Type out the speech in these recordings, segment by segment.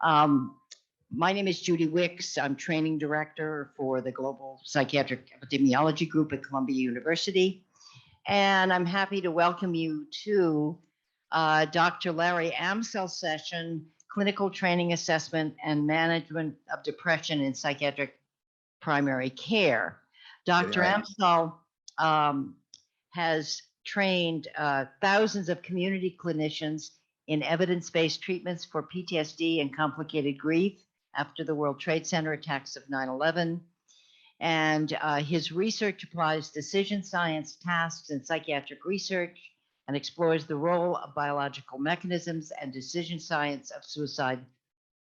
Um, my name is Judy Wicks. I'm training director for the Global Psychiatric Epidemiology Group at Columbia University. And I'm happy to welcome you to Dr. Larry Amsel's session, Clinical Training Assessment and Management of Depression in Psychiatric Primary Care. Dr. Amsel has trained thousands of community clinicians in evidence-based treatments for PTSD and complicated grief after the World Trade Center attacks of 9/11. And his research applies decision science tasks in psychiatric research and explores the role of biological mechanisms and decision science of suicide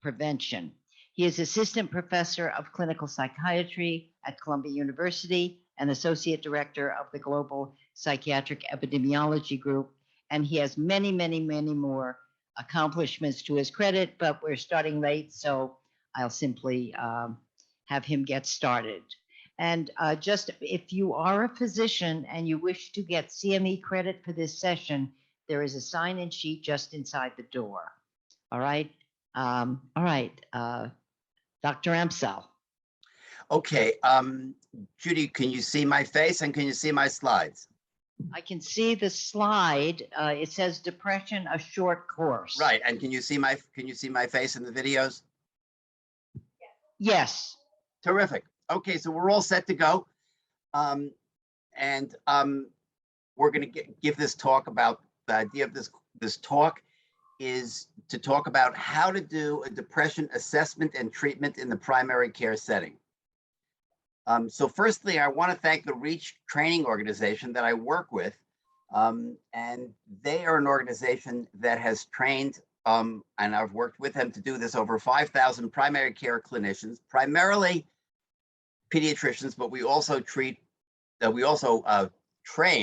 prevention. He is assistant professor of clinical psychiatry at Columbia University and associate director of the Global Psychiatric Epidemiology Group. And he has many, many, many more accomplishments to his credit, but we're starting late, so I'll simply have him get started. And just if you are a physician and you wish to get CME credit for this session, there is a sign-in sheet just inside the door. All right. Dr. Amsel. Okay. Judy, can you see my face and can you see my slides? I can see the slide. It says Depression, a short course. Right. And can you see my face in the videos? Yes. Terrific. Okay, so we're all set to go. We're going to give this talk about the idea of this talk is to talk about how to do a depression assessment and treatment in the primary care setting. So firstly, I want to thank the REACH training organization that I work with. And they are an organization that has trained, and I've worked with them to do this, over 5,000 primary care clinicians, primarily pediatricians, but we also train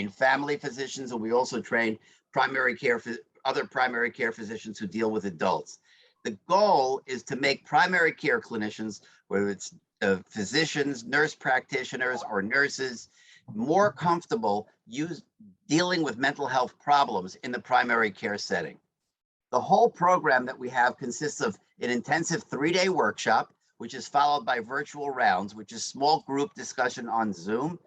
family physicians, and we also train other primary care physicians who deal with adults. The goal is to make primary care clinicians, whether it's physicians, nurse practitioners, or nurses, more comfortable dealing with mental health problems in the primary care setting. The whole program that we have consists of an intensive 3-day workshop, which is followed by virtual rounds, which is small group discussion on Zoom,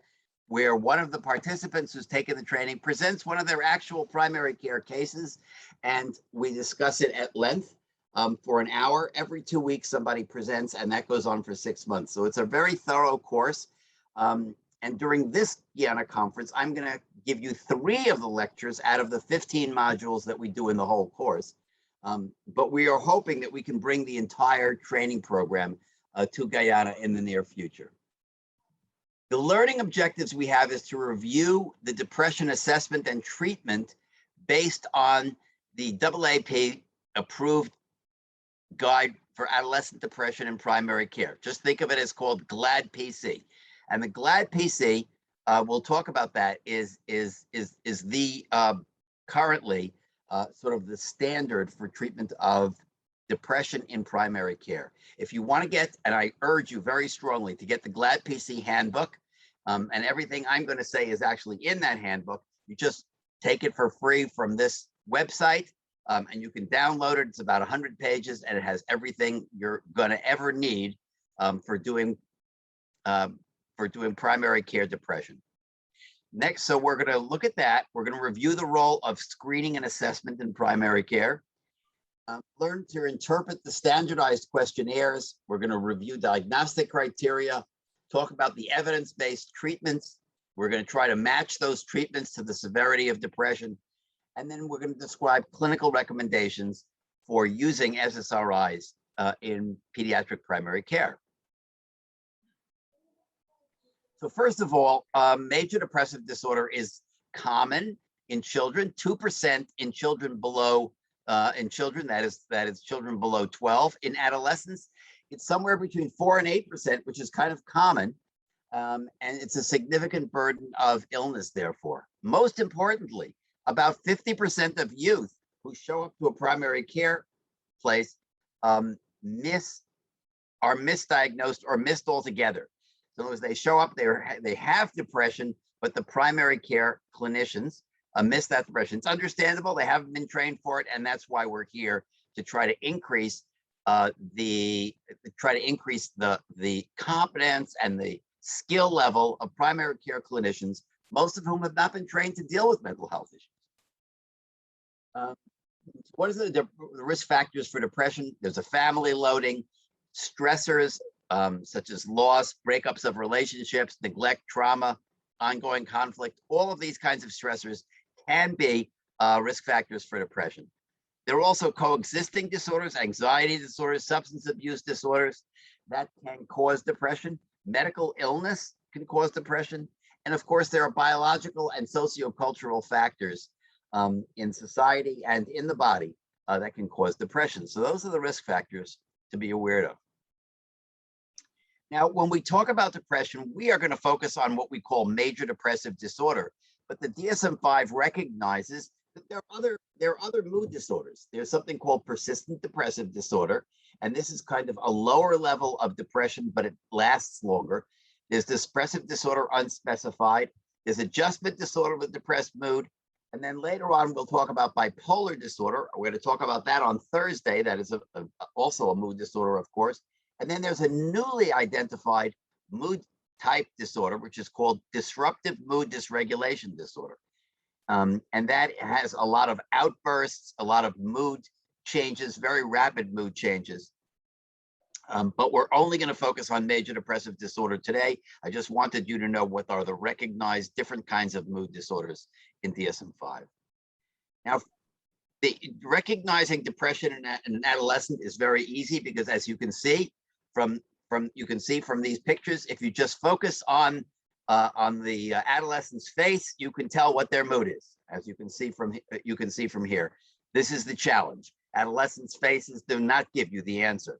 where one of the participants who's taken the training presents one of their actual primary care cases, and we discuss it at length for an hour. Every 2 weeks, somebody presents, and that goes on for 6 months. So it's a very thorough course. And during this Guyana conference, I'm going to give you 3 of the lectures out of the 15 modules that we do in the whole course. But we are hoping that we can bring the entire training program to Guyana in the near future. The learning objectives we have is to review the depression assessment and treatment based on the AAP approved guide for adolescent depression in primary care. Just think of it as called GLAD PC. And the GLAD PC, we'll talk about that, is the currently sort of the standard for treatment of depression in primary care. If you want to get, and I urge you very strongly to get the GLAD PC handbook, and everything I'm going to say is actually in that handbook. You just take it for free from this website, and you can download it. It's about 100 pages, and it has everything you're going to ever need for doing primary care depression. Next, so we're going to look at that. We're going to review the role of screening and assessment in primary care. Learn to interpret the standardized questionnaires. We're going to review diagnostic criteria, talk about the evidence-based treatments. We're going to try to match those treatments to the severity of depression. And then we're going to describe clinical recommendations for using SSRIs in pediatric primary care. So first of all, major depressive disorder is common in children, 2% in children below, that is children below 12. In adolescents, it's somewhere between 4 and 8%, which is kind of common. And it's a significant burden of illness, therefore. Most importantly, about 50% of youth who show up to a primary care place are misdiagnosed or missed altogether. So as they show up, they have depression, but the primary care clinicians miss that depression. It's understandable. They haven't been trained for it, and that's why we're here to try to increase try to increase the competence and the skill level of primary care clinicians, most of whom have not been trained to deal with mental health issues. What is the risk factors for depression? There's a family loading, stressors such as loss, breakups of relationships, neglect, trauma, ongoing conflict. All of these kinds of stressors can be risk factors for depression. There are also coexisting disorders, anxiety disorders, substance abuse disorders that can cause depression. Medical illness can cause depression. And of course, there are biological and sociocultural factors in society and in the body that can cause depression. So those are the risk factors to be aware of. Now, when we talk about depression, we are going to focus on what we call major depressive disorder. But the DSM-5 recognizes that there are other mood disorders. There's something called persistent depressive disorder, and this is kind of a lower level of depression, but it lasts longer. There's depressive disorder unspecified. There's adjustment disorder with depressed mood. And then later on, we'll talk about bipolar disorder. We're going to talk about that on Thursday. That is also a mood disorder, of course. And then there's a newly identified mood type disorder, which is called disruptive mood dysregulation disorder. And that has a lot of outbursts, a lot of mood changes, very rapid mood changes. But we're only going to focus on major depressive disorder today. I just wanted you to know what are the recognized different kinds of mood disorders in DSM-5. Now, recognizing depression in an adolescent is very easy because, as you can see from these pictures, if you just focus on the adolescent's face, you can tell what their mood is. As you can see from here, this is the challenge. Adolescents' faces do not give you the answer.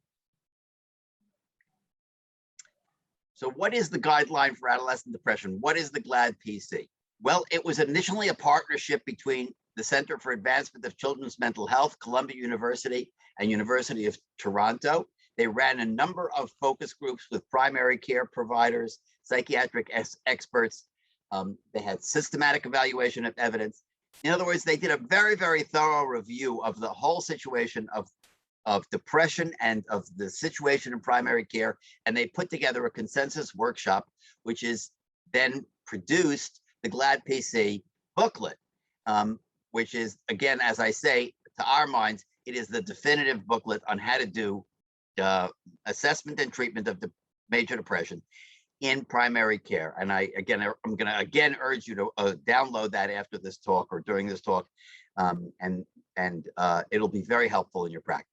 So what is the guideline for adolescent depression? What is the GLAD PC? Well, it was initially a partnership between the Center for Advancement of Children's Mental Health, Columbia University, and University of Toronto. They ran a number of focus groups with primary care providers, psychiatric experts. They had systematic evaluation of evidence. In other words, they did a very, very thorough review of the whole situation of depression and of the situation in primary care, and they put together a consensus workshop, which is then produced the GLAD PC booklet, which is, again, as I say, to our minds, it is the definitive booklet on how to do assessment and treatment of the major depression in primary care. And I'm going to again urge you to download that after this talk or during this talk, and it'll be very helpful in your practice.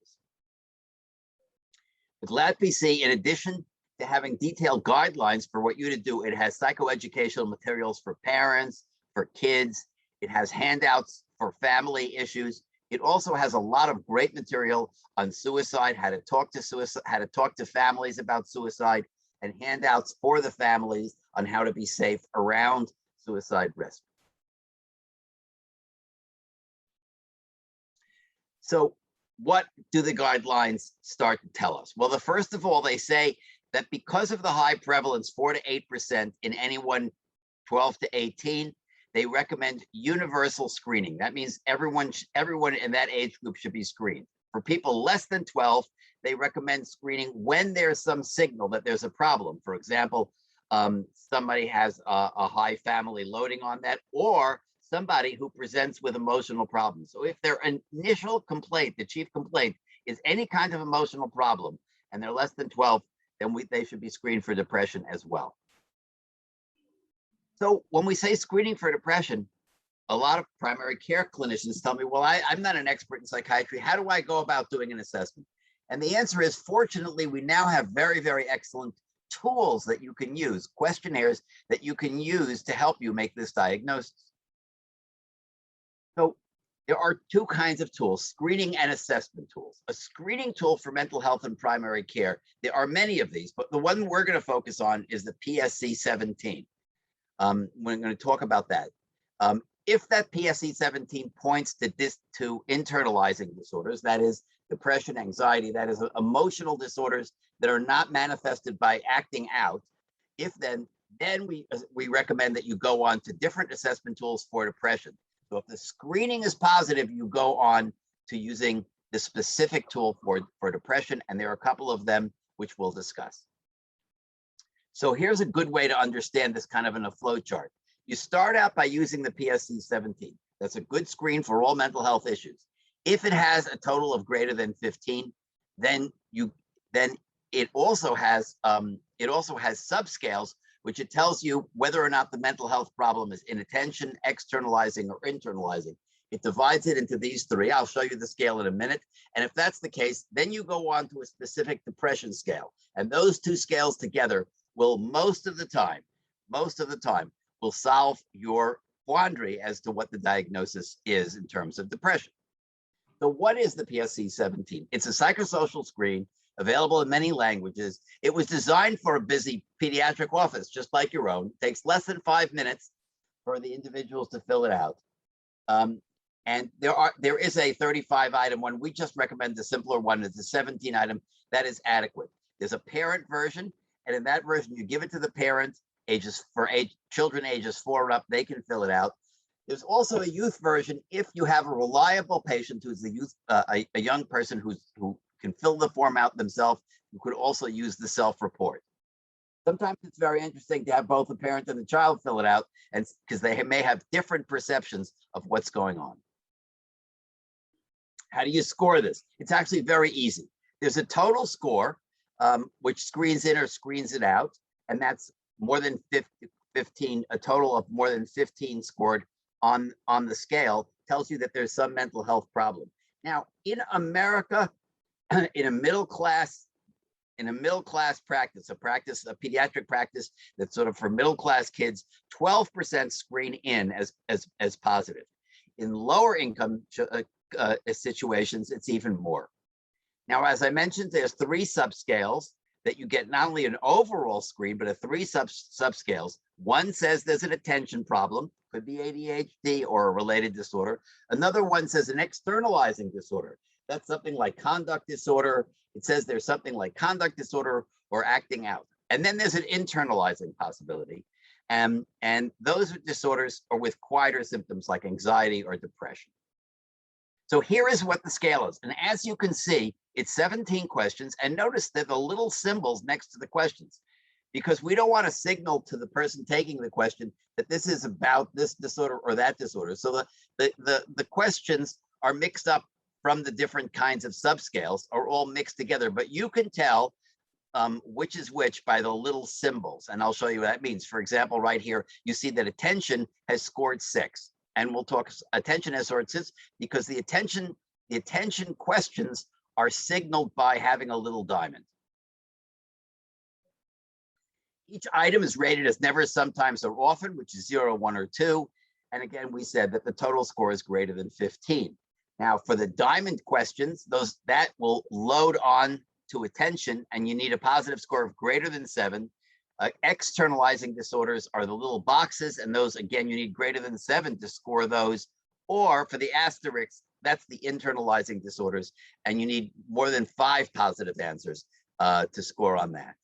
The GLAD PC, in addition to having detailed guidelines for what you to do, it has psychoeducational materials for parents, for kids. It has handouts for family issues. It also has a lot of great material on suicide, how to talk to families about suicide, and handouts for the families on how to be safe around suicide risk. So what do the guidelines start to tell us? Well, first of all, they say that because of the high prevalence, 4 to 8% in anyone 12 to 18, they recommend universal screening. That means everyone in that age group should be screened. For people less than 12, they recommend screening when there's some signal that there's a problem. For example, somebody has a high family loading on that, or somebody who presents with emotional problems. So if their initial complaint, the chief complaint, is any kind of emotional problem, and they're less than 12, then they should be screened for depression as well. So when we say screening for depression, a lot of primary care clinicians tell me, well, I'm not an expert in psychiatry. How do I go about doing an assessment? And the answer is, fortunately, we now have very, very excellent tools that you can use, questionnaires that you can use to help you make this diagnosis. So there are two kinds of tools, screening and assessment tools. A screening tool for mental health and primary care, there are many of these, but the one we're going to focus on is the PSC-17. We're going to talk about that. If that PSC-17 points to internalizing disorders, that is depression, anxiety, that is emotional disorders that are not manifested by acting out, then we recommend that you go on to different assessment tools for depression. So if the screening is positive, you go on to using the specific tool for depression, and there are a couple of them which we'll discuss. So here's a good way to understand this kind of in a flow chart. You start out by using the PSC-17. That's a good screen for all mental health issues. If it has a total of greater than 15, then it also has subscales, which it tells you whether or not the mental health problem is inattention, externalizing, or internalizing. It divides it into these three. I'll show you the scale in a minute. And if that's the case, then you go on to a specific depression scale. And those two scales together will most of the time, will solve your quandary as to what the diagnosis is in terms of depression. So what is the PSC-17? It's a psychosocial screen available in many languages. It was designed for a busy pediatric office, just like your own. It takes less than 5 minutes for the individuals to fill it out. And there is a 35 item one. We just recommend the simpler one. It's a 17 item that is adequate. There's a parent version, and in that version, you give it to the parent. Children ages 4 and up, they can fill it out. There's also a youth version if you have a reliable patient who's a young person who can fill the form out themselves. You could also use the self-report. Sometimes it's very interesting to have both the parent and the child fill it out, and because they may have different perceptions of what's going on. How do you score this? It's actually very easy. There's a total score, which screens in or screens it out, and that's more than 15, a total of more than 15 scored on the scale, tells you that there's some mental health problem. Now, in America, in a middle class practice, a pediatric practice that's sort of for middle class kids, 12% screen in as positive. In lower income situations, it's even more. Now, as I mentioned, there's 3 subscales that you get, not only an overall screen, but 3 subscales. One says there's an attention problem, could be ADHD or a related disorder. Another one says an externalizing disorder. That's something like conduct disorder. It says there's something like conduct disorder or acting out. And then there's an internalizing possibility. And those disorders are with quieter symptoms like anxiety or depression. So here is what the scale is. And as you can see, it's 17 questions. And notice that the little symbols next to the questions, because we don't want to signal to the person taking the question that this is about this disorder or that disorder. So the questions are mixed up from the different kinds of subscales, are all mixed together, but you can tell which is which by the little symbols. And I'll show you what that means. For example, right here, you see that attention has scored 6. And we'll talk, attention has scored 6 because the attention questions are signaled by having a little diamond. Each item is rated as never, sometimes, or often, which is 0, 1, or 2. And again, we said that the total score is greater than 15. Now, for the diamond questions, that will load on to attention, and you need a positive score of greater than 7. Externalizing disorders are the little boxes, and those, again, you need greater than 7 to score those. Or for the asterisks, that's the internalizing disorders, and you need more than 5 positive answers to score on that.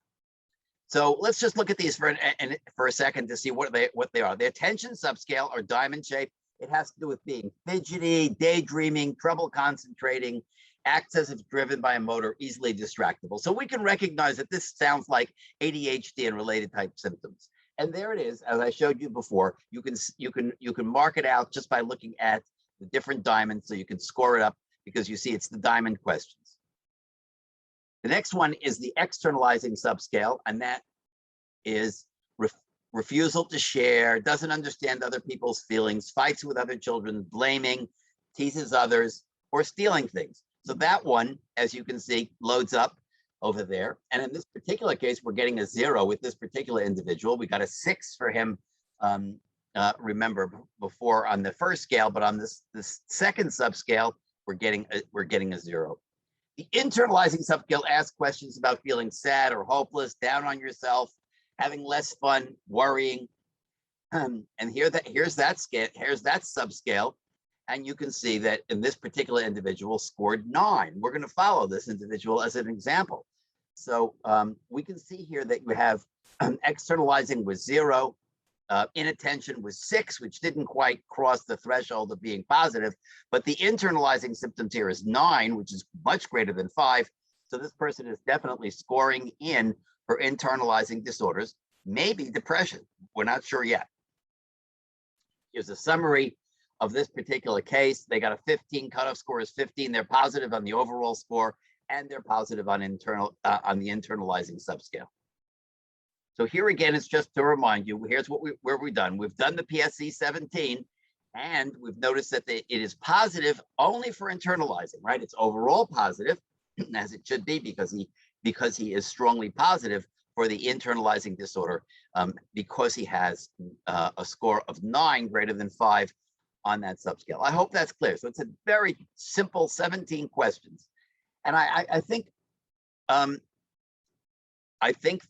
So let's just look at these for a second to see what they are. The attention subscale are diamond shaped. It has to do with being fidgety, daydreaming, trouble concentrating, acts as if driven by a motor, easily distractible. So we can recognize that this sounds like ADHD and related type symptoms. And there it is, as I showed you before. You can mark it out just by looking at the different diamonds, so you can score it up because you see it's the diamond questions. The next one is the externalizing subscale, and that is refusal to share, doesn't understand other people's feelings, fights with other children, blaming, teases others, or stealing things. So that one, as you can see, loads up over there. And in this particular case, we're getting a 0 with this particular individual. We got a 6 for him, remember, before on the first scale, but on this second subscale, we're getting a 0. The internalizing subscale asks questions about feeling sad or hopeless, down on yourself, having less fun, worrying. And here's that subscale. And you can see that in this particular individual scored 9. We're going to follow this individual as an example. So we can see here that you have externalizing with 0, inattention was 6, which didn't quite cross the threshold of being positive, but the internalizing symptoms here is 9, which is much greater than 5. So this person is definitely scoring in for internalizing disorders, maybe depression. We're not sure yet. Here's a summary of this particular case. They got a 15, cutoff score is 15. They're positive on the overall score, and they're positive on the internalizing subscale. So here again, it's just to remind you, here's where we've done. We've done the PSC 17, and we've noticed that it is positive only for internalizing, right? It's overall positive, as it should be, because he is strongly positive for the internalizing disorder, because he has a score of 9 greater than 5 on that subscale. I hope that's clear. So it's a very simple 17 questions. And I think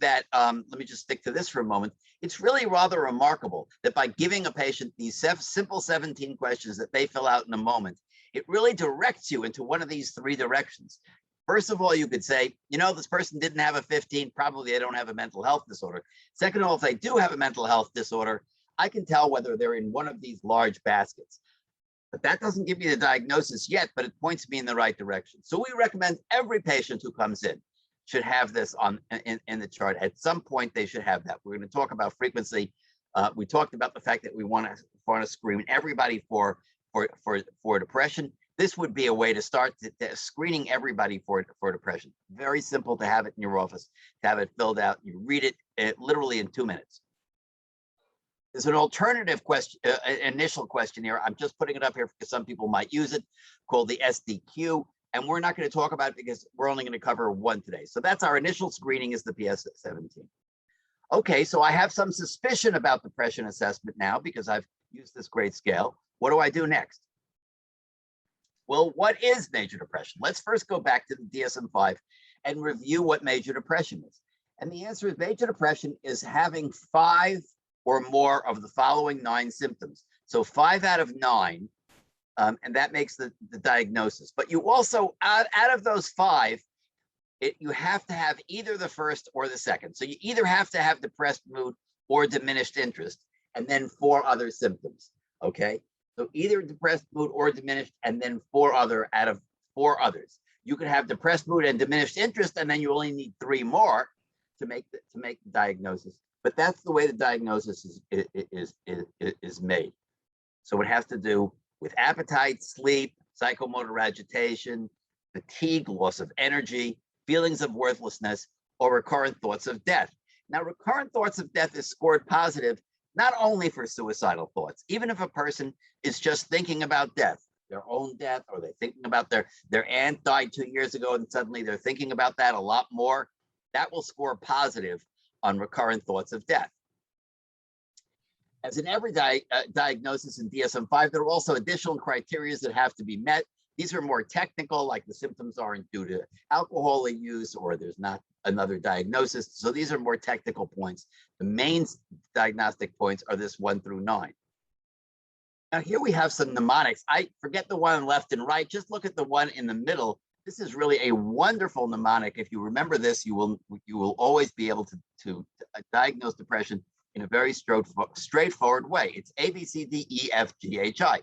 that, let me just stick to this for a moment. It's really rather remarkable that by giving a patient these simple 17 questions that they fill out in a moment, it really directs you into one of these 3 directions. First of all, you could say, you know, this person didn't have a 15, probably they don't have a mental health disorder. Second of all, if they do have a mental health disorder, I can tell whether they're in one of these large baskets. But that doesn't give me the diagnosis yet, but it points me in the right direction. So we recommend every patient who comes in should have this in the chart. At some point, they should have that. We're going to talk about frequency. We talked about the fact that we want to screen everybody for depression. This would be a way to start screening everybody for depression. Very simple to have it in your office, to have it filled out. You read it literally in 2 minutes. There's an alternative question, initial questionnaire. I'm just putting it up here because some people might use it, called the SDQ. And we're not going to talk about it because we're only going to cover one today. So that's our initial screening, is the PS17. Okay, so I have some suspicion about depression assessment now because I've used this grade scale. What do I do next? Well, what is major depression? Let's first go back to the DSM-5 and review what major depression is. And the answer is major depression is having 5 or more of the following 9 symptoms. So 5 out of 9, and that makes the diagnosis. But you also, out of those 5, you have to have either the first or the second. So you either have to have depressed mood or diminished interest, and then 4 other symptoms, okay? So either depressed mood or diminished, and then 4 other out of 4 others. You could have depressed mood and diminished interest, and then you only need 3 more to make the diagnosis. But that's the way the diagnosis is made. So it has to do with appetite, sleep, psychomotor agitation, fatigue, loss of energy, feelings of worthlessness, or recurrent thoughts of death. Now, recurrent thoughts of death is scored positive not only for suicidal thoughts. Even if a person is just thinking about death, their own death, or they're thinking about their aunt died 2 years ago and suddenly they're thinking about that a lot more, that will score positive on recurrent thoughts of death. As in every diagnosis in DSM-5, there are also additional criteria that have to be met. These are more technical, like the symptoms aren't due to alcohol use or there's not another diagnosis. So these are more technical points. The main diagnostic points are this 1 through 9. Now here we have some mnemonics. I forget the one left and right. Just look at the one in the middle. This is really a wonderful mnemonic. If you remember this, you will always be able to diagnose depression in a very straightforward way. It's A, B, C, D, E, F, G, H, I.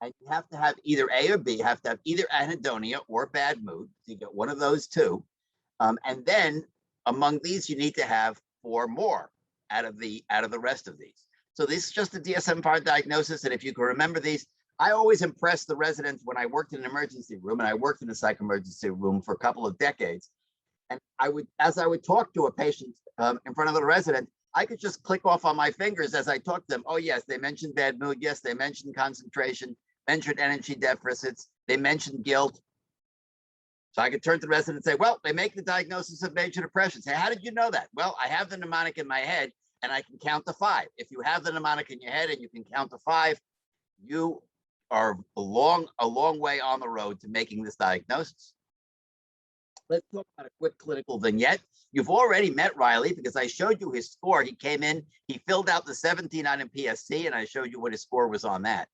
And you have to have either A or B. You have to have either anhedonia or bad mood. So you get one of those 2. And then among these, you need to have 4 more out of the rest of these. So this is just the DSM-5 diagnosis. And if you can remember these, I always impressed the residents when I worked in an emergency room, and I worked in a psych emergency room for a couple of decades. And as I would talk to a patient in front of the resident, I could just click off on my fingers as I talked to them. Oh, yes, they mentioned bad mood. Yes, they mentioned concentration, mentioned energy deficits. They mentioned guilt. So I could turn to the resident and say, well, they make the diagnosis of major depression. Say, how did you know that? Well, I have the mnemonic in my head and I can count to 5. If you have the mnemonic in your head and you can count to 5, you are a long way on the road to making this diagnosis. Let's talk about a quick clinical vignette. You've already met Riley because I showed you his score. He came in, he filled out the 17 item PSC, and I showed you what his score was on that.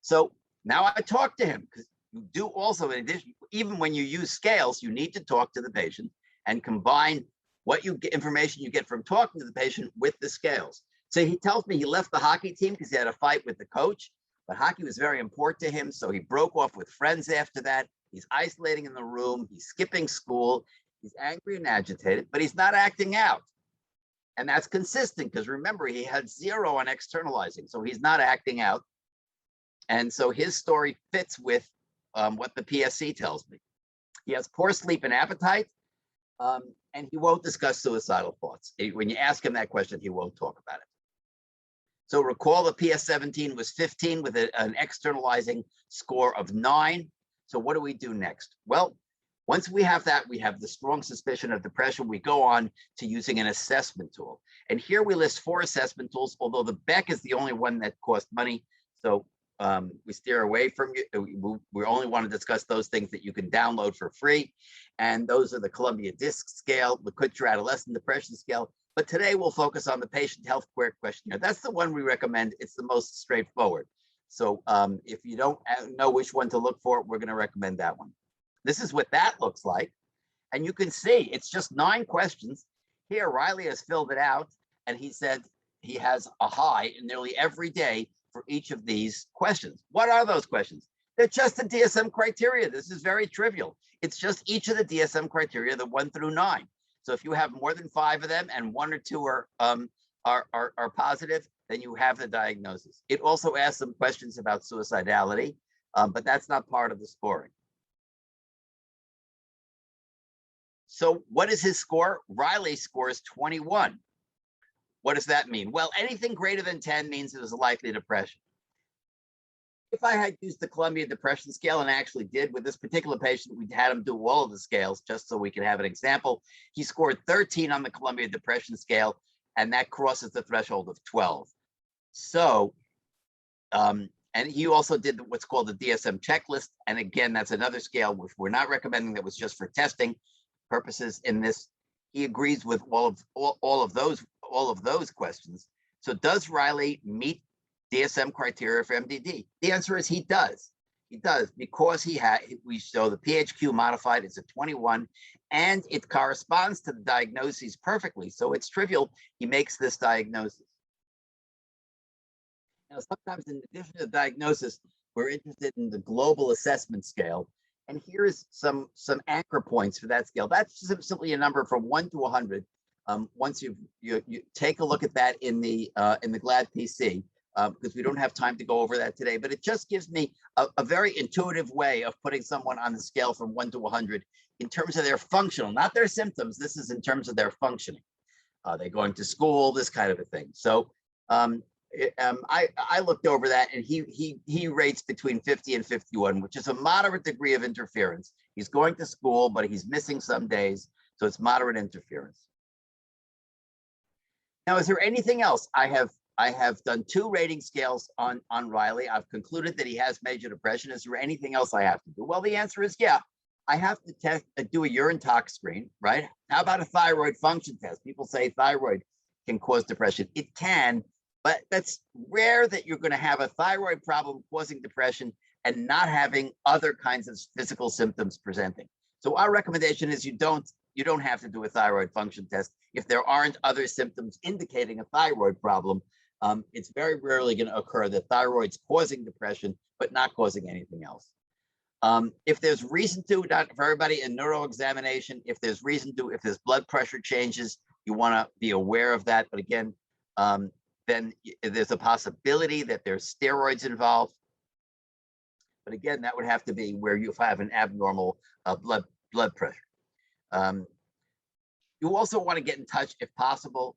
So now I talked to him, because you do also, in addition, even when you use scales, you need to talk to the patient and combine what information you get from talking to the patient with the scales. So he tells me he left the hockey team because he had a fight with the coach, but hockey was very important to him. So he broke off with friends after that. He's isolating in the room. He's skipping school. He's angry and agitated, but he's not acting out. And that's consistent because remember, he had 0 on externalizing. So he's not acting out. And so his story fits with what the PSC tells me. He has poor sleep and appetite, and he won't discuss suicidal thoughts. When you ask him that question, he won't talk about it. So recall the PS17 was 15 with an externalizing score of 9. So what do we do next? Well, once we have that, we have the strong suspicion of depression. We go on to using an assessment tool. And here we list 4 assessment tools, although the Beck is the only one that costs money. So we steer away from you. We only want to discuss those things that you can download for free. And those are the Columbia Disc Scale, the Kutcher Adolescent Depression Scale. But today we'll focus on the Patient Health Questionnaire. That's the one we recommend. It's the most straightforward. So if you don't know which one to look for, we're going to recommend that one. This is what that looks like. And you can see it's just 9 questions. Here, Riley has filled it out, and he said he has a high in nearly every day for each of these questions. What are those questions? They're just the DSM criteria. This is very trivial. It's just each of the DSM criteria, the 1 through 9. So if you have more than 5 of them and 1 or 2 are positive, then you have the diagnosis. It also asks some questions about suicidality, but that's not part of the scoring. So what is his score? Riley scores 21. What does that mean? Well, anything greater than 10 means it was a likely depression. If I had used the Columbia Depression Scale, and I actually did with this particular patient, we had him do all of the scales just so we can have an example. He scored 13 on the Columbia Depression Scale, and that crosses the threshold of 12. So, and he also did what's called the DSM checklist. And again, that's another scale which we're not recommending, that was just for testing purposes in this. He agrees with all of those questions. So does Riley meet DSM criteria for MDD? The answer is he does. He does, because we show the PHQ modified is a 21, and it corresponds to the diagnoses perfectly. So it's trivial. He makes this diagnosis. Now, sometimes in addition to the diagnosis, we're interested in the global assessment scale. And here's some anchor points for that scale. That's simply a number from 1 to 100. Once you take a look at that in the GLAD PC, because we don't have time to go over that today, but it just gives me a very intuitive way of putting someone on the scale from 1 to 100 in terms of their functional, not their symptoms. This is in terms of their functioning. They're going to school, this kind of a thing. So I looked over that, and he rates between 50 and 51, which is a moderate degree of interference. He's going to school, but he's missing some days, so it's moderate interference. Now, is there anything else? I have done 2 rating scales on Riley. I've concluded that he has major depression. Is there anything else I have to do? Well, the answer is yeah. I have to do a urine tox screen, right? How about a thyroid function test? People say thyroid can cause depression. It can, but that's rare that you're going to have a thyroid problem causing depression and not having other kinds of physical symptoms presenting. So our recommendation is you don't have to do a thyroid function test if there aren't other symptoms indicating a thyroid problem. It's very rarely going to occur that thyroid's causing depression, but not causing anything else. If there's reason to, not for everybody, in neuroexamination, if there's reason to, if there's blood pressure changes, you want to be aware of that. But again, then there's a possibility that there's steroids involved. But again, that would have to be where you have an abnormal blood pressure. You also want to get in touch, if possible,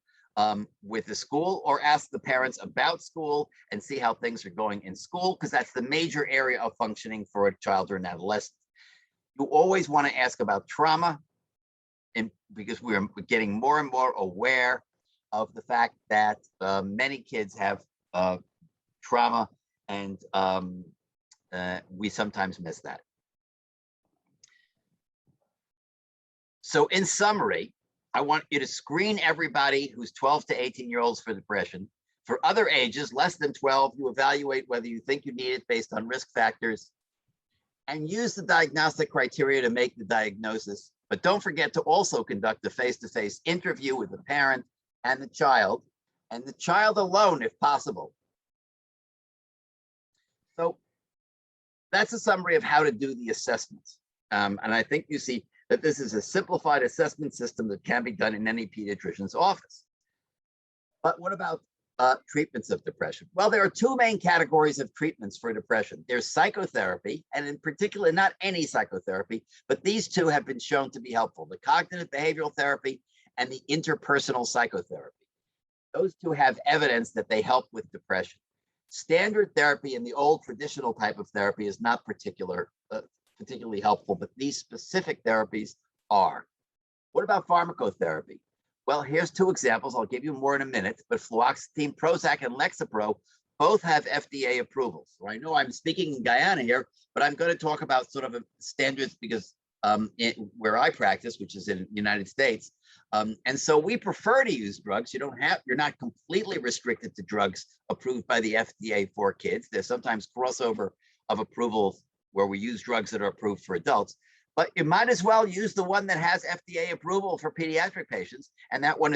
with the school, or ask the parents about school and see how things are going in school, because that's the major area of functioning for a child or an adolescent. You always want to ask about trauma, because we're getting more and more aware of the fact that many kids have trauma, and we sometimes miss that. So in summary, I want you to screen everybody who's 12 to 18-year-olds for depression. For other ages, less than 12, you evaluate whether you think you need it based on risk factors, and use the diagnostic criteria to make the diagnosis. But don't forget to also conduct a face-to-face interview with the parent and the child and the child alone if possible. So that's a summary of how to do the assessments. And I think you see that this is a simplified assessment system that can be done in any pediatrician's office. But what about treatments of depression? Well, there are two main categories of treatments for depression. There's psychotherapy, and in particular, not any psychotherapy, but these two have been shown to be helpful: the cognitive behavioral therapy and the interpersonal psychotherapy. Those two have evidence that they help with depression. Standard therapy and the old traditional type of therapy is not particularly helpful, but these specific therapies are. What about pharmacotherapy? Well, here's two examples. I'll give you more in a minute, but fluoxetine, Prozac, and Lexapro both have FDA approvals. So I know I'm speaking in Guyana here, but I'm going to talk about sort of standards because where I practice, which is in the United States. And so we prefer to use drugs. You're not completely restricted to drugs approved by the FDA for kids. There's sometimes crossover of approvals where we use drugs that are approved for adults, but you might as well use the one that has FDA approval for pediatric patients, and that one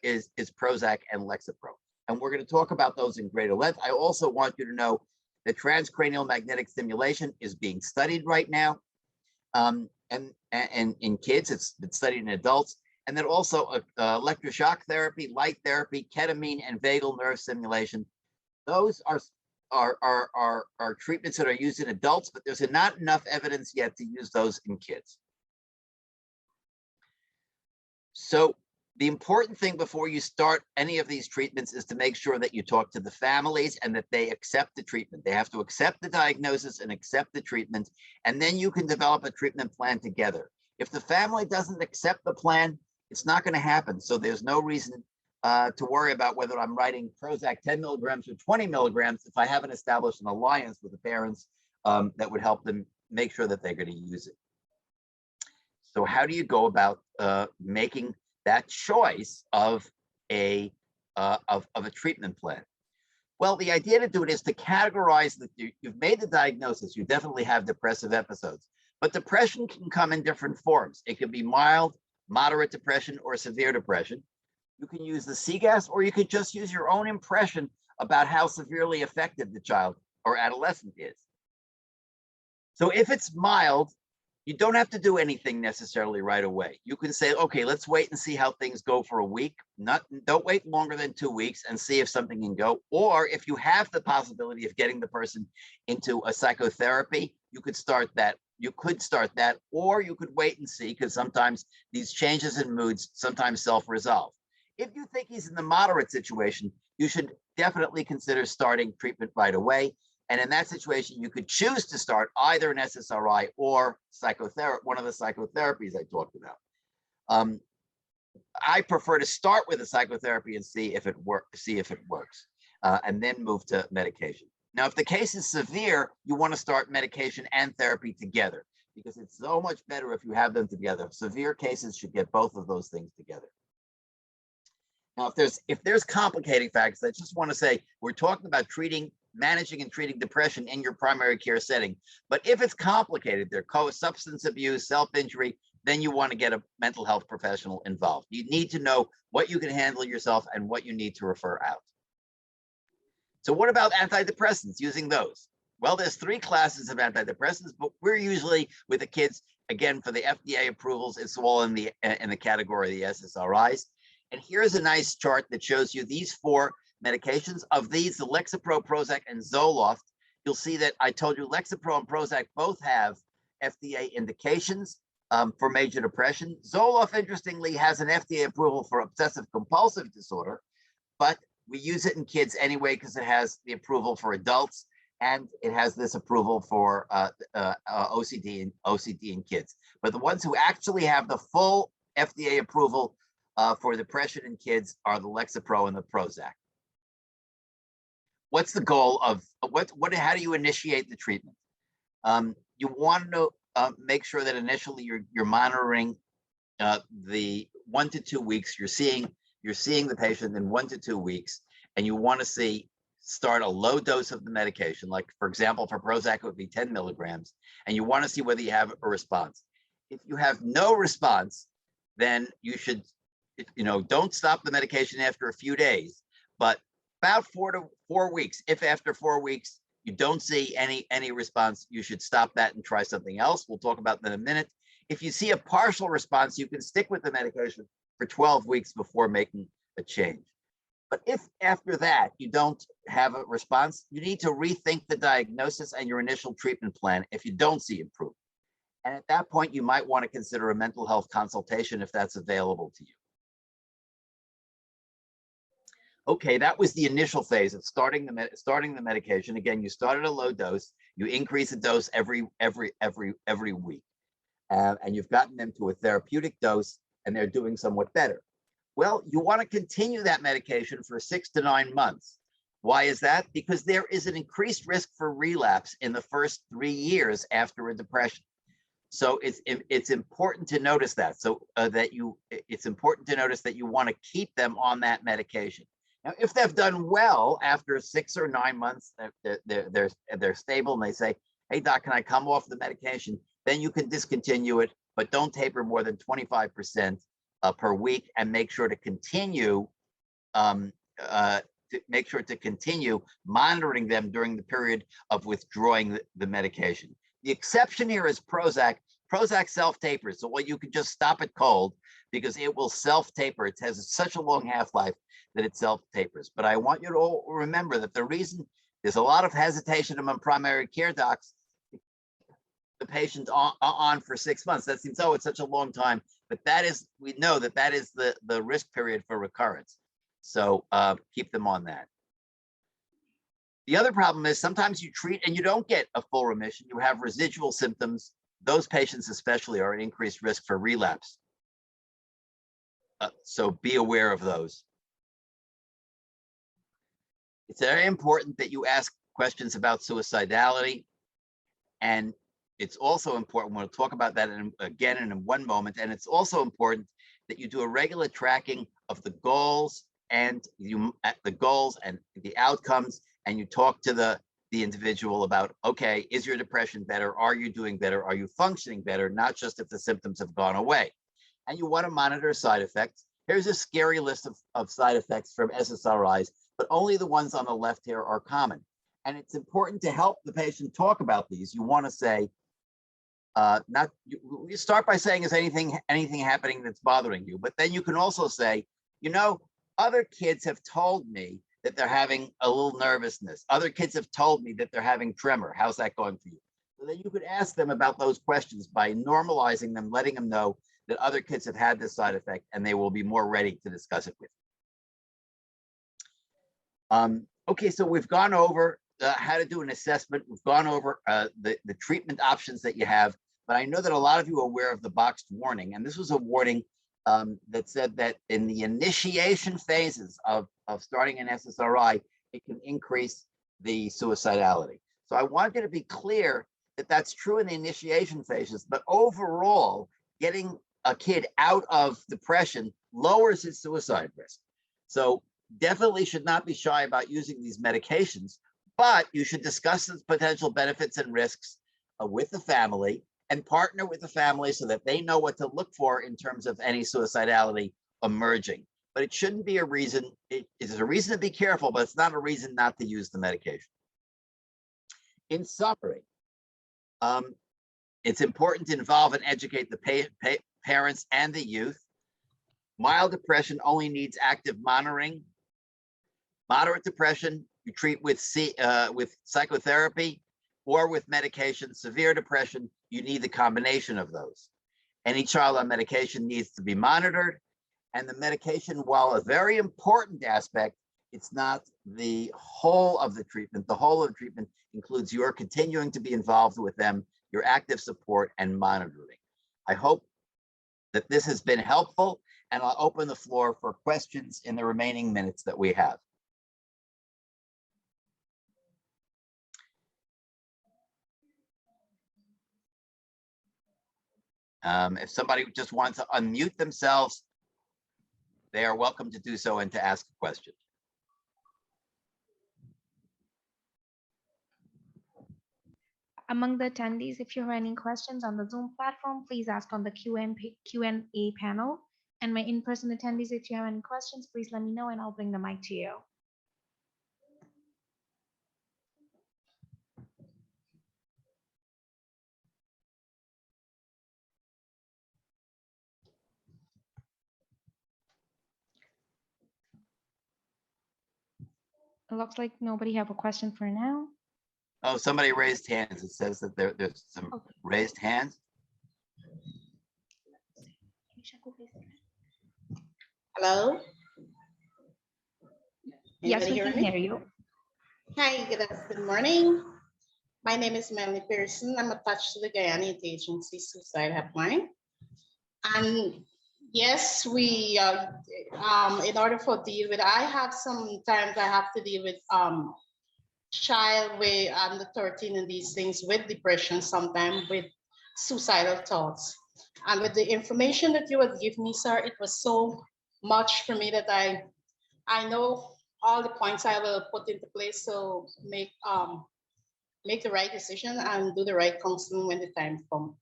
is Prozac and Lexapro. And we're going to talk about those in greater length. I also want you to know that transcranial magnetic stimulation is being studied right now, and in kids. It's been studied in adults, and then also electroshock therapy, light therapy, ketamine, and vagal nerve stimulation. Those are treatments that are used in adults, but there's not enough evidence yet to use those in kids. So the important thing before you start any of these treatments is to make sure that you talk to the families and that they accept the treatment. They have to accept the diagnosis and accept the treatment, and then you can develop a treatment plan together. If the family doesn't accept the plan, it's not going to happen. So there's no reason to worry about whether I'm writing Prozac 10 milligrams or 20 milligrams if I haven't established an alliance with the parents that would help them make sure that they're going to use it. So how do you go about making that choice of a treatment plan? Well, the idea to do it is to categorize that you've made the diagnosis. You definitely have depressive episodes, but depression can come in different forms. It can be mild, moderate depression, or severe depression. You can use the CGAS, or you could just use your own impression about how severely affected the child or adolescent is. So if it's mild, you don't have to do anything necessarily right away. You can say, okay, let's wait and see how things go for a week. Don't wait longer than 2 weeks and see if something can go. Or if you have the possibility of getting the person into a psychotherapy, you could start that. Or you could wait and see, because sometimes these changes in moods sometimes self-resolve. If you think he's in the moderate situation, you should definitely consider starting treatment right away. And in that situation, you could choose to start either an SSRI or psychotherapy, one of the psychotherapies I talked about. I prefer to start with a psychotherapy and see if it works, and then move to medication. Now, if the case is severe, you want to start medication and therapy together, because it's so much better if you have them together. Severe cases should get both of those things together. Now, if there's complicating factors, I just want to say we're talking about managing and treating depression in your primary care setting. But if it's complicated, there's substance abuse, self-injury, then you want to get a mental health professional involved. You need to know what you can handle yourself and what you need to refer out. So what about antidepressants, using those? Well, there's 3 classes of antidepressants, but we're usually with the kids, again, for the FDA approvals, it's all in the category of the SSRIs. And here's a nice chart that shows you these 4 medications. Of these, the Lexapro, Prozac, and Zoloft, you'll see that I told you Lexapro and Prozac both have FDA indications for major depression. Zoloft, interestingly, has an FDA approval for obsessive compulsive disorder, but we use it in kids anyway because it has the approval for adults, and it has this approval for OCD in kids. But the ones who actually have the full FDA approval for depression in kids are the Lexapro and the Prozac. What's the goal of how do you initiate the treatment? You want to make sure that initially you're monitoring the 1 to 2 weeks. You're seeing the patient in 1 to 2 weeks, and you want to start a low dose of the medication. Like, for example, for Prozac, it would be 10 milligrams, and you want to see whether you have a response. If you have no response, then you should, don't stop the medication after a few days, but about 4 to 4 weeks. If after 4 weeks you don't see any response, you should stop that and try something else. We'll talk about that in a minute. If you see a partial response, you can stick with the medication for 12 weeks before making a change. But if after that you don't have a response, you need to rethink the diagnosis and your initial treatment plan if you don't see improvement. And at that point, you might want to consider a mental health consultation if that's available to you. Okay, that was the initial phase of starting the medication. Again, you start at a low dose, you increase the dose every week, and you've gotten them to a therapeutic dose, and they're doing somewhat better. Well, you want to continue that medication for 6 to 9 months. Why is that? Because there is an increased risk for relapse in the first 3 years after a depression. So it's important to notice that. So it's important to notice that you want to keep them on that medication. Now, if they've done well after 6 or 9 months, they're stable, and they say, "Hey, doc, can I come off the medication?" Then you can discontinue it, but don't taper more than 25% per week, and make sure to continue monitoring them during the period of withdrawing the medication. The exception here is Prozac. Prozac self-tapers, so you can just stop it cold because it will self-taper. It has such a long half-life that it self-tapers. But I want you to all remember that the reason there's a lot of hesitation among primary care docs, the patient on for 6 months. That seems, oh, it's such a long time. But we know that is the risk period for recurrence. So keep them on that. The other problem is sometimes you treat and you don't get a full remission. You have residual symptoms. Those patients especially are at increased risk for relapse. So be aware of those. It's very important that you ask questions about suicidality. And it's also important, we'll talk about that again in one moment. And it's also important that you do a regular tracking of the goals and the outcomes, and you talk to the individual about, okay, is your depression better? Are you doing better? Are you functioning better? Not just if the symptoms have gone away. And you want to monitor side effects. Here's a scary list of side effects from SSRIs, but only the ones on the left here are common. And it's important to help the patient talk about these. You want to say, you start by saying, is anything happening that's bothering you? But then you can also say, other kids have told me that they're having a little nervousness. Other kids have told me that they're having tremor. How's that going for you? So then you could ask them about those questions by normalizing them, letting them know that other kids have had this side effect, and they will be more ready to discuss it with you. Okay, so we've gone over how to do an assessment. We've gone over the treatment options that you have, but I know that a lot of you are aware of the boxed warning, and this was a warning that said that in the initiation phases of starting an SSRI, it can increase the suicidality. So I want you to be clear that that's true in the initiation phases, but overall, getting a kid out of depression lowers his suicide risk. So definitely should not be shy about using these medications, but you should discuss the potential benefits and risks with the family, and partner with the family so that they know what to look for in terms of any suicidality emerging. But it shouldn't be a reason. It is a reason to be careful, but it's not a reason not to use the medication. In summary, it's important to involve and educate the parents and the youth. Mild depression only needs active monitoring. Moderate depression, you treat with psychotherapy or with medication. Severe depression, you need the combination of those. Any child on medication needs to be monitored, and the medication, while a very important aspect, it's not the whole of the treatment. The whole of the treatment includes your continuing to be involved with them, your active support and monitoring. I hope that this has been helpful, and I'll open the floor for questions in the remaining minutes that we have. If somebody just wants to unmute themselves, they are welcome to do so and to ask a question. Among the attendees, if you have any questions on the Zoom platform, please ask on the Q&A panel. And my in-person attendees, if you have any questions, please let me know and I'll bring the mic to you. It looks like nobody have a question for now. Oh, somebody raised hands. It says that there's some Okay. raised hands. Hello? Yes, Anybody we can hear me? hear you. Hi, good morning. My name is Melanie Pearson. I'm attached to the Guyana Agency Suicide Helpline. And yes, we, in order for deal with, I have sometimes I have to deal with child with under 13 and these things with depression, sometimes with suicidal thoughts. And with the information that you would give me, sir, it was so much for me that I know all the points I will put into place to make the right decision and do the right counseling when the time comes.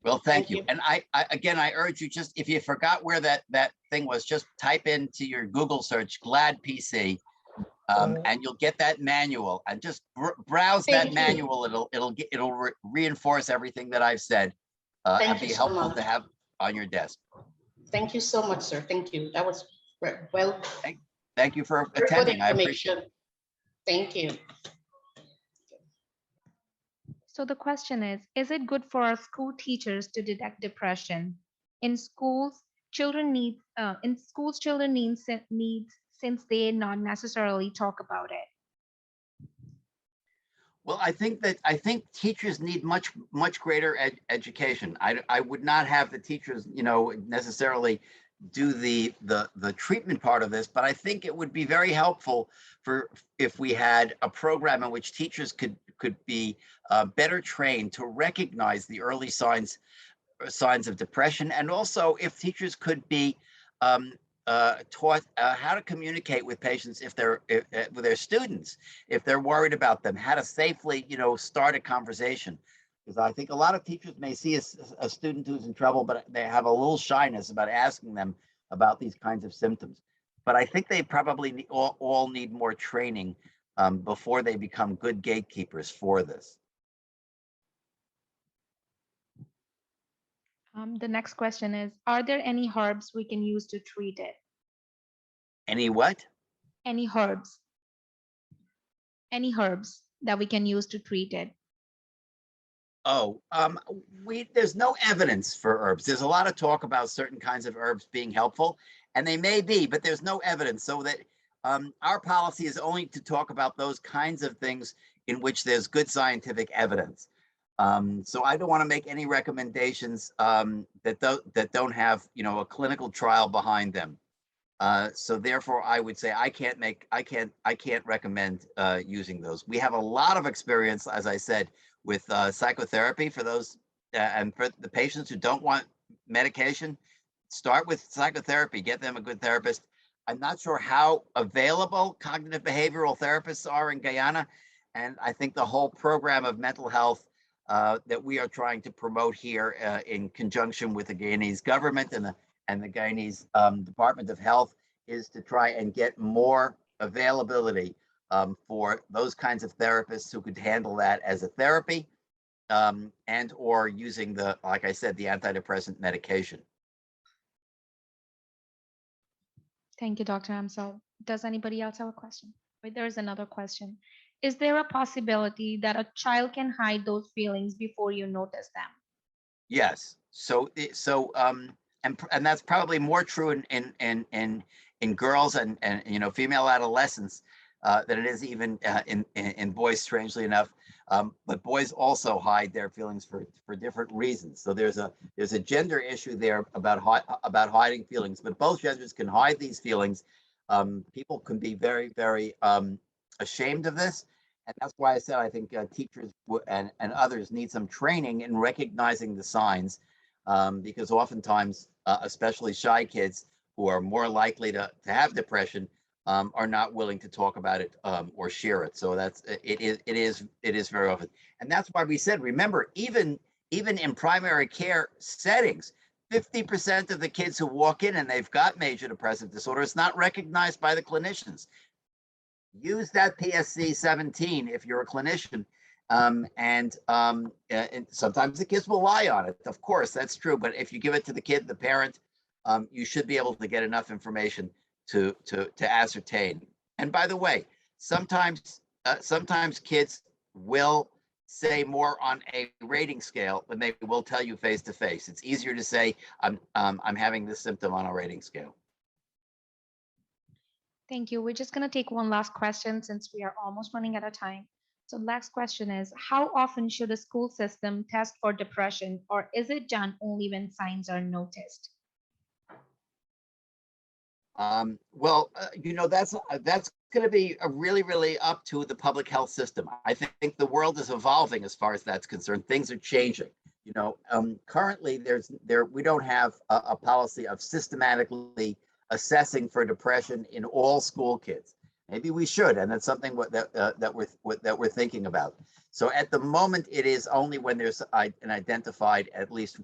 Well, thank you. you. And I again, I urge you, just if you forgot where that thing was, just type into your Google search GLAD PC, and you'll get that manual. And just browse Thank that you. manual. It'll reinforce everything that I've said, and Thank be you so helpful much. to have on your desk. Thank you so much, sir. Thank you. That was well. Thank you for Very good attending. I appreciate it. information. Thank you. So the question is it good for our school teachers to detect depression? In schools, children need needs since they not necessarily talk about it. Well, I think teachers need much greater education. I would not have the teachers, necessarily do the treatment part of this, but I think it would be very helpful if we had a program in which teachers could be better trained to recognize the early signs of depression, and also if teachers could be taught how to communicate with patients with their students if they're worried about them, how to safely start a conversation. Because I think a lot of teachers may see a student who's in trouble, but they have a little shyness about asking them about these kinds of symptoms. But I think they probably all need more training before they become good gatekeepers for this. The next question is, are there any herbs we can use to treat it? Any what? Any herbs that we can use to treat it? Oh, there's no evidence for herbs. There's a lot of talk about certain kinds of herbs being helpful, and they may be, but there's no evidence. So that our policy is only to talk about those kinds of things in which there's good scientific evidence. So I don't want to make any recommendations that don't have a clinical trial behind them. So therefore, I would say I can't recommend using those. We have a lot of experience, as I said, with psychotherapy for those and for the patients who don't want medication. Start with psychotherapy. Get them a good therapist. I'm not sure how available cognitive behavioral therapists are in Guyana, and I think the whole program of mental health that we are trying to promote here in conjunction with the Guyanese government and the Guyanese Department of Health is to try and get more availability for those kinds of therapists who could handle that as a therapy and or using like I said, the antidepressant medication. Thank you, Dr. Amsel. Does anybody else have a question? Wait, there is another question. Is there a possibility that a child can hide those feelings before you notice them? Yes. And that's probably more true in girls and female adolescents than it is even in boys, strangely enough. But boys also hide their feelings for different reasons. So there's a gender issue there about hiding feelings, but both genders can hide these feelings. People can be very, very ashamed of this. And that's why I said I think teachers and others need some training in recognizing the signs, because oftentimes, especially shy kids who are more likely to have depression, are not willing to talk about it or share it. So it is very often, and that's why we said, remember, even in primary care settings, 50% of the kids who walk in and they've got major depressive disorder is not recognized by the clinicians. Use that PSC 17 if you're a clinician, and sometimes the kids will lie on it. Of course, that's true. But if you give it to the kid, the parent, you should be able to get enough information ascertain. And by the way, sometimes kids will say more on a rating scale than they will tell you face to face. It's easier to say I'm having this symptom on a rating scale. Thank you. We're just going to take one last question since we are almost running out of time. So last question is, how often should a school system test for depression, or is it done only when signs are noticed? Well, that's going to be really up to the public health system. I think the world is evolving as far as that's concerned. Things are changing. Currently we don't have a policy of systematically assessing for depression in all school kids. Maybe we should, and that's something that we're thinking about. So at the moment, it is only when there's an identified, at least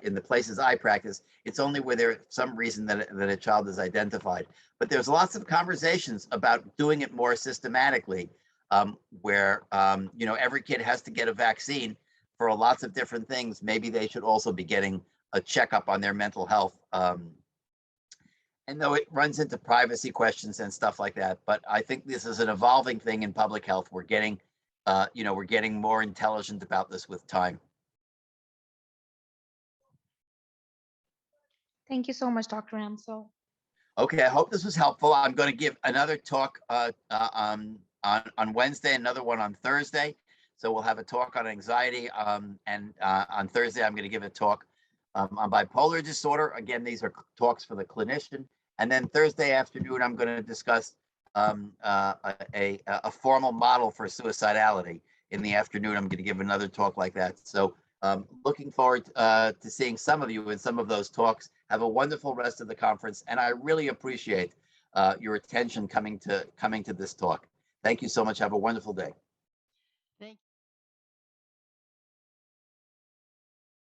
in the places I practice, it's only where there's some reason that a child is identified. But there's lots of conversations about doing it more systematically, where every kid has to get a vaccine for lots of different things. Maybe they should also be getting a checkup on their mental health. And though it runs into privacy questions and stuff like that, but I think this is an evolving thing in public health. We're getting more intelligent about this with time. Thank you so much, Dr. Amsel. Okay, I hope this was helpful. I'm going to give another talk on Wednesday, another one on Thursday. So we'll have a talk on anxiety, and on Thursday I'm going to give a talk on bipolar disorder. Again, these are talks for the clinician. And then Thursday afternoon, I'm going to discuss a formal model for suicidality. In the afternoon, I'm going to give another talk like that. So looking forward to seeing some of you in some of those talks. Have a wonderful rest of the conference. And I really appreciate your attention coming to this talk. Thank you so much. Have a wonderful day. Thank you.